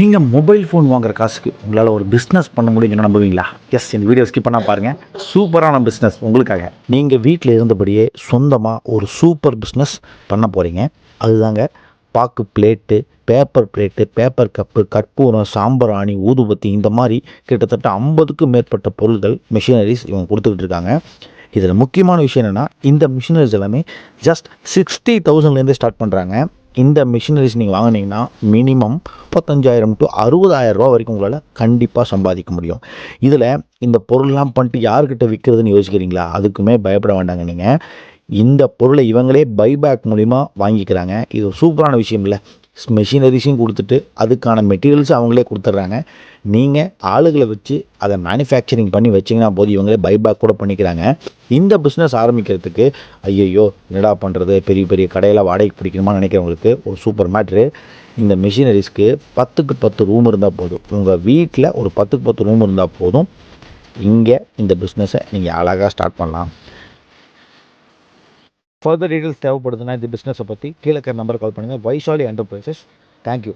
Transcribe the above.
நீங்கள் mobile phone வாங்குற காசுக்கு உங்களால் ஒரு பிஸ்னஸ் பண்ண முடியும்னு நம்புவீங்களா? எஸ், இந்த வீடியோ ஸ்கிப் பண்ணால் பாருங்கள். சூப்பரான பிஸ்னஸ் உங்களுக்காக. நீங்கள் வீட்டில் இருந்தபடியே சொந்தமாக ஒரு சூப்பர் பிஸ்னஸ் பண்ண போகிறீங்க. அதுதாங்க பாக்கு plate, paper plate, paper cup, கற்பூரம், சாம்பிராணி, ஊதுபத்தி, இந்த மாதிரி கிட்டத்தட்ட 50க்கும் மேற்பட்ட பொருட்கள், மிஷினரிஸ் இவங்க கொடுத்துக்கிட்டு இருக்காங்க. இதில் முக்கியமான விஷயம் என்னென்னா, இந்த மிஷினரிஸ் எல்லாமே ஜஸ்ட் 60,000லேருந்து ஸ்டார்ட் பண்ணுறாங்க. இந்த மிஷினரிஸ் நீங்கள் வாங்கினீங்கன்னா மினிமம் 35,000 to 60,000 ரூபா வரைக்கும் உங்களால் கண்டிப்பாக சம்பாதிக்க முடியும். இதில் இந்த பொருள்லாம் பண்ணிட்டு யார்கிட்ட விற்கிறதுன்னு யோசிக்கிறீங்களா? அதுக்குமே பயப்பட வேண்டாங்க. நீங்கள் இந்த பொருளை இவங்களே பைபேக் மூலிமா வாங்கிக்கிறாங்க. இது ஒரு சூப்பரான விஷயம் இல்லை? மெஷினரிஸையும் கொடுத்துட்டு அதுக்கான மெட்டீரியல்ஸும் அவங்களே கொடுத்துட்றாங்க. நீங்கள் ஆளுகளை வச்சு அதை மேனுஃபேக்சரிங் பண்ணி வச்சிங்கன்னா போது இவங்களே பைபேக் கூட பண்ணிக்கிறாங்க. இந்த பிஸ்னஸ் ஆரம்பிக்கிறதுக்கு ஐயையோ என்னடா பண்ணுறது, பெரிய பெரிய கடையில் வாடகைக்கு பிடிக்கணுமா நினைக்கிறவங்களுக்கு ஒரு சூப்பர் மேட்ரு. இந்த மிஷினரிஸ்க்கு 10க்கு 10 ரூம் இருந்தால் போதும். உங்கள் வீட்டில் ஒரு 10க்கு 10 ரூம் இருந்தால் போதும். இங்கே இந்த பிஸ்னஸை நீங்கள் அழகாக ஸ்டார்ட் பண்ணலாம். ஃபர்தர் டீட்டெயில்ஸ் தேவைப்படுதுன்னா இந்த பிஸ்னஸை பற்றி கீழே இருக்கிற நம்பரை கால் பண்ணுங்கள். வைஷாலி என்டர்பிரைசஸ். தேங்க்யூ.